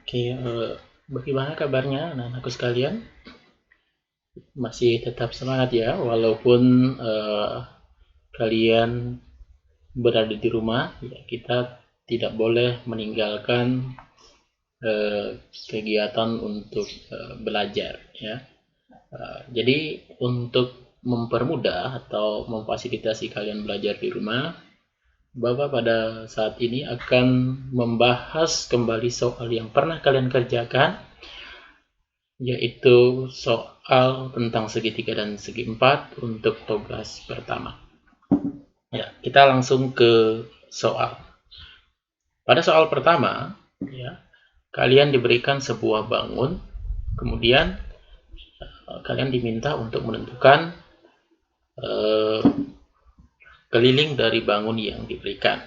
Oke, bagaimana kabarnya anak-anakku sekalian? Masih tetap semangat ya, walaupun kalian berada di rumah, ya kita tidak boleh meninggalkan kegiatan untuk belajar ya. Jadi untuk mempermudah atau memfasilitasi kalian belajar di rumah, Bapak pada saat ini akan membahas kembali soal yang pernah kalian kerjakan, yaitu soal tentang segitiga dan segi empat untuk tugas pertama. Ya, kita langsung ke soal. Pada soal pertama, ya, kalian diberikan sebuah bangun, kemudian kalian diminta untuk menentukan keliling dari bangun yang diberikan.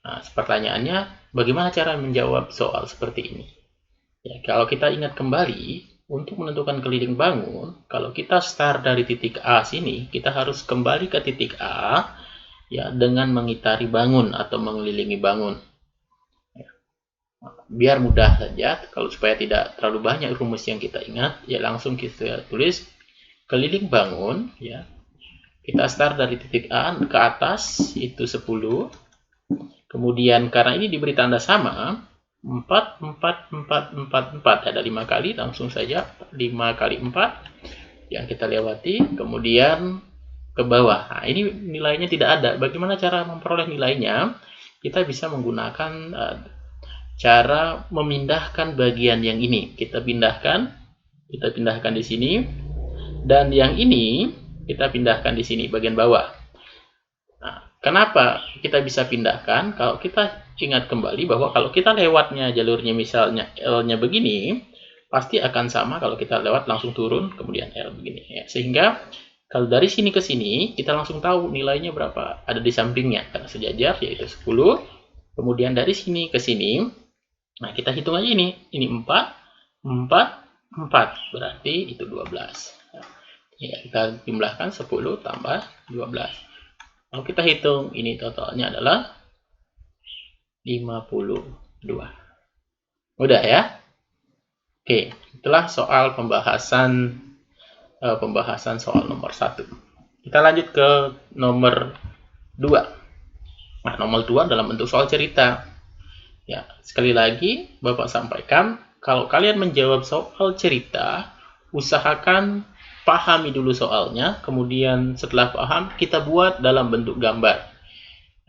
Nah, pertanyaannya, bagaimana cara menjawab soal seperti ini? Ya, kalau kita ingat kembali, untuk menentukan keliling bangun, kalau kita start dari titik A sini, kita harus kembali ke titik A ya dengan mengitari bangun atau mengelilingi bangun. Ya. Biar mudah saja, kalau supaya tidak terlalu banyak rumus yang kita ingat, ya langsung kita tulis keliling bangun ya. Kita start dari titik A ke atas itu 10. Kemudian karena ini diberi tanda sama, 4, 4, 4, 4, 4. Ada 5 kali, langsung saja 5 kali 4 yang kita lewati. Kemudian ke bawah. Nah, ini nilainya tidak ada. Bagaimana cara memperoleh nilainya? Kita bisa menggunakan cara memindahkan bagian yang ini. Kita pindahkan di sini. Dan yang ini kita pindahkan di sini, bagian bawah. Nah, kenapa kita bisa pindahkan? Kalau kita ingat kembali bahwa kalau kita lewatnya jalurnya misalnya L-nya begini, pasti akan sama kalau kita lewat langsung turun, kemudian L begini. Ya. Sehingga kalau dari sini ke sini, kita langsung tahu nilainya berapa. Ada di sampingnya, karena sejajar, yaitu 10. Kemudian dari sini ke sini, nah kita hitung aja ini 4, 4, 4. Berarti itu 12. Ya, kita jumlahkan 10 tambah 12. Kalau kita hitung, ini totalnya adalah 52. Mudah ya? Oke, itulah soal pembahasan soal nomor 1. Kita lanjut ke nomor 2. Nah, nomor 2 dalam bentuk soal cerita. Ya, sekali lagi Bapak sampaikan, kalau kalian menjawab soal cerita, usahakan pahami dulu soalnya, kemudian setelah paham, kita buat dalam bentuk gambar.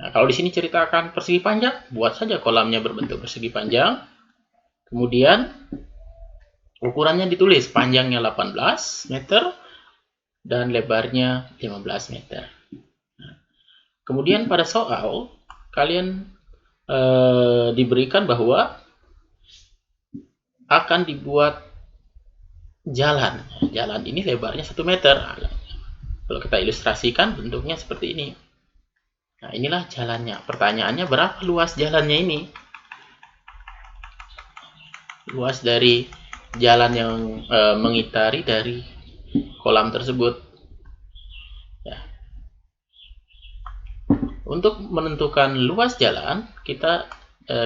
Nah, kalau di sini ceritakan persegi panjang, buat saja kolamnya berbentuk persegi panjang. Kemudian, ukurannya ditulis, panjangnya 18 meter, dan lebarnya 15 meter. Nah, kemudian pada soal, kalian diberikan bahwa akan dibuat jalan. Jalan ini lebarnya 1 meter. Kalau kita ilustrasikan bentuknya seperti ini. Nah, inilah jalannya. Pertanyaannya, berapa luas jalannya ini? Luas dari jalan yang mengitari dari kolam tersebut. Ya. Untuk menentukan luas jalan, kita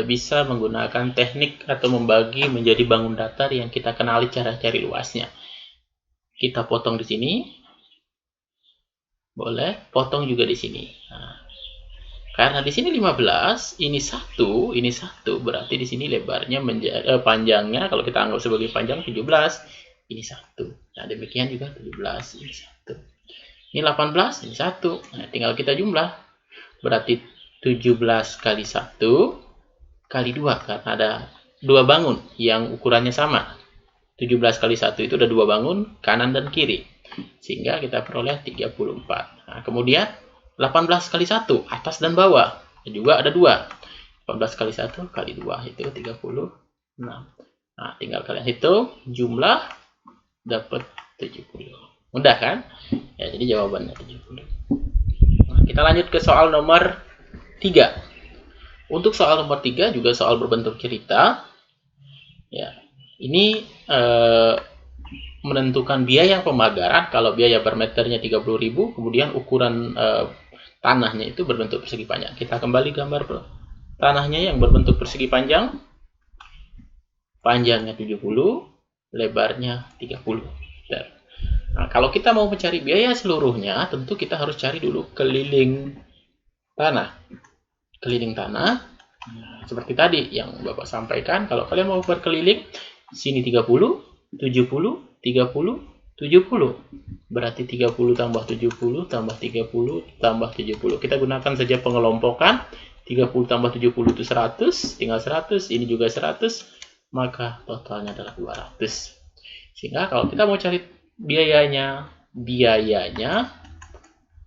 bisa menggunakan teknik atau membagi menjadi bangun datar yang kita kenali cara cari luasnya. Kita potong di sini, boleh potong juga di sini. Nah, karena di sini 15, ini 1, berarti di sini lebarnya panjangnya kalau kita anggap sebagai panjang 17, ini 1. Nah, demikian juga 17, ini 1. Ini 18, ini 1. Nah, tinggal kita jumlah. Berarti 17 kali 1 kali 2, karena ada 2 bangun yang ukurannya sama. 17 kali 1 itu ada 2 bangun, kanan dan kiri. Sehingga kita peroleh 34. Nah, kemudian 18 kali 1, atas dan bawah. Juga ada 2. 18 kali 1 kali 2, itu 36. Nah, tinggal kalian hitung, jumlah, dapat 70. Mudah kan? Ya, jadi jawabannya 70. Nah, kita lanjut ke soal nomor 3. Untuk soal nomor 3 juga soal berbentuk cerita. Ya, ini menentukan biaya pemagaran. Kalau biaya per meternya 30.000, kemudian ukuran tanahnya itu berbentuk persegi panjang. Kita kembali gambar tanahnya yang berbentuk persegi panjang. panjangnya 70, lebarnya 30 meter. Nah, kalau kita mau mencari biaya seluruhnya, tentu kita harus cari dulu keliling tanah. Keliling tanah, seperti tadi yang Bapak sampaikan, kalau kalian mau berkeliling, sini 30, 70, 30, 70. Berarti 30 tambah 70 tambah 30 tambah 70. Kita gunakan saja pengelompokan. 30 tambah 70 itu 100, tinggal 100, ini juga 100, maka totalnya adalah 200. Sehingga kalau kita mau cari biayanya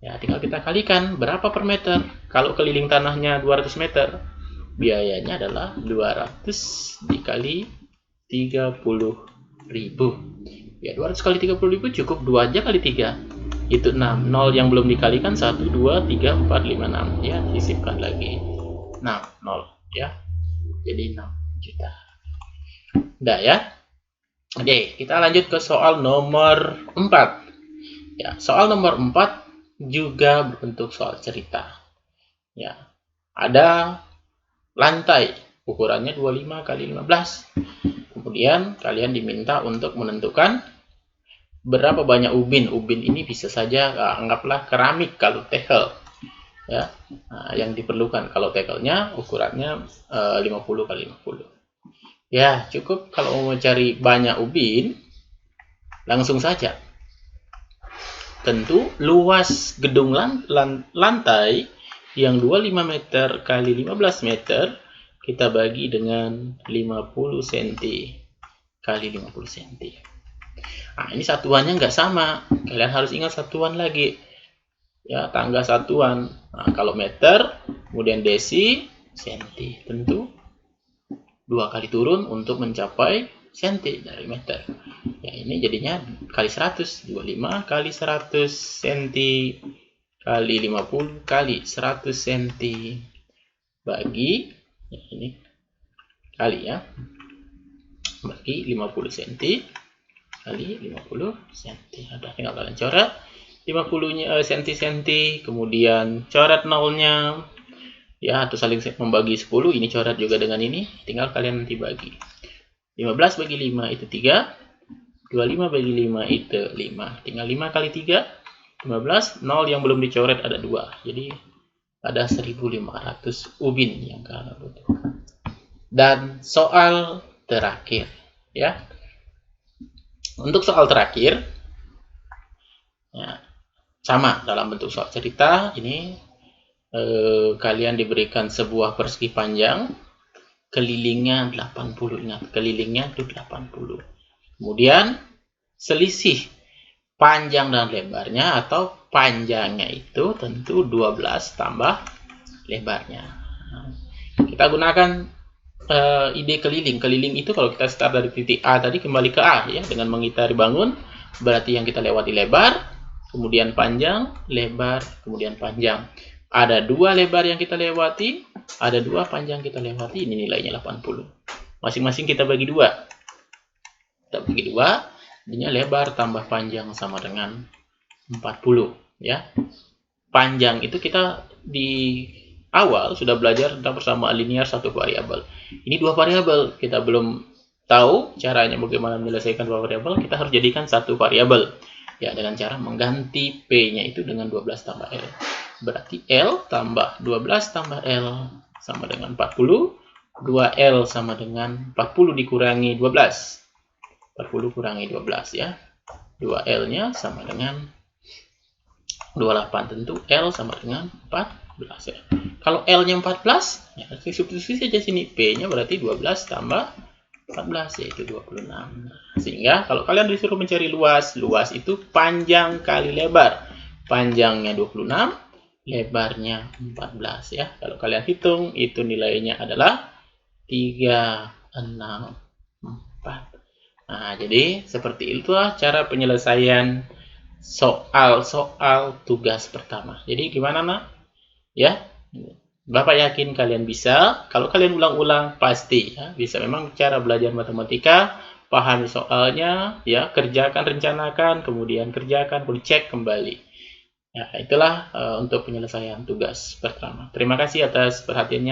ya tinggal kita kalikan berapa per meter. Kalau keliling tanahnya 200 meter, biayanya adalah 200 dikali 30.000. Ya, 200 kali 30.000 cukup 2 aja kali 3. Itu 6. 0 yang belum dikalikan 1, 2, 3, 4, 5, 6. Ya, sisipkan lagi. 6, 0. Ya. Jadi 6 juta. Udah ya. Oke, kita lanjut ke soal nomor 4. Ya, soal nomor 4 juga berbentuk soal cerita. Ya. Ada lantai, ukurannya 25 kali 15. Kemudian kalian diminta untuk menentukan berapa banyak ubin. Ubin ini bisa saja anggaplah keramik kalau tegel. Ya, yang diperlukan kalau tegelnya ukurannya 50 kali 50. Ya, cukup kalau mau mencari banyak ubin, langsung saja. Tentu luas gedung lantai yang 25 meter kali 15 meter kita bagi dengan 50 cm kali 50 cm. Nah, ini satuannya nggak sama. Kalian harus ingat satuan lagi. Ya, tangga satuan. Nah, kalau meter, kemudian desi, senti. Tentu 2 kali turun untuk mencapai senti dari meter. Ya, ini jadinya kali 100. 25 kali 100 cm kali 50 kali 100 cm bagi, ya ini kali ya, bagi 50 cm kali 50 cm. Ada, tinggal kalian coret 50 cm, kemudian coret nolnya ya, atau saling membagi 10. Ini coret juga dengan ini, tinggal kalian nanti bagi. 15 bagi 5 itu 3, 25 bagi 5 itu 5, tinggal 5 kali 3 15, 0 yang belum dicoret ada 2, jadi ada 1500 ubin yang kalian butuhkan. Dan soal terakhir ya, untuk soal terakhir ya, sama dalam bentuk soal cerita. Ini kalian diberikan sebuah persegi panjang, kelilingnya 80. Ingat, kelilingnya itu 80. Kemudian selisih panjang dan lebarnya, atau panjangnya itu tentu 12 tambah lebarnya. Kita gunakan ide keliling. Keliling itu kalau kita start dari titik A tadi kembali ke A ya, dengan mengitari bangun, berarti yang kita lewati lebar, kemudian panjang, lebar, kemudian panjang. Ada 2 lebar yang kita lewati, ada 2 panjang kita lewati, ini nilainya 80. Masing-masing kita bagi 2. Kita bagi 2, jadinya lebar tambah panjang sama dengan 40 ya. Panjang itu kita di awal sudah belajar tentang persamaan linear satu variabel. Ini 2 variabel, kita belum tahu caranya bagaimana menyelesaikan 2 variabel, kita harus jadikan satu variabel ya, dengan cara mengganti P-nya itu dengan 12 tambah L. Berarti L tambah 12 tambah L sama dengan 40. 2L sama dengan 40 dikurangi 12. 40 kurangi 12 ya. 2L-nya sama dengan 28. Tentu L sama dengan 14 ya. Kalau L-nya 14, ya substitusi saja sini. P-nya berarti 12 tambah 14, yaitu 26. Sehingga kalau kalian disuruh mencari luas, luas itu panjang kali lebar. Panjangnya 26, lebarnya 14 ya. Kalau kalian hitung, itu nilainya adalah 364. Nah, jadi seperti itulah cara penyelesaian soal-soal tugas pertama. Jadi gimana, Nak? Ya, Bapak yakin kalian bisa. Kalau kalian ulang-ulang, pasti ya, bisa. Memang cara belajar matematika, pahami soalnya, ya, kerjakan, rencanakan, kemudian kerjakan, kemudian cek kembali. Ya, itulah untuk penyelesaian tugas pertama. Terima kasih atas perhatiannya.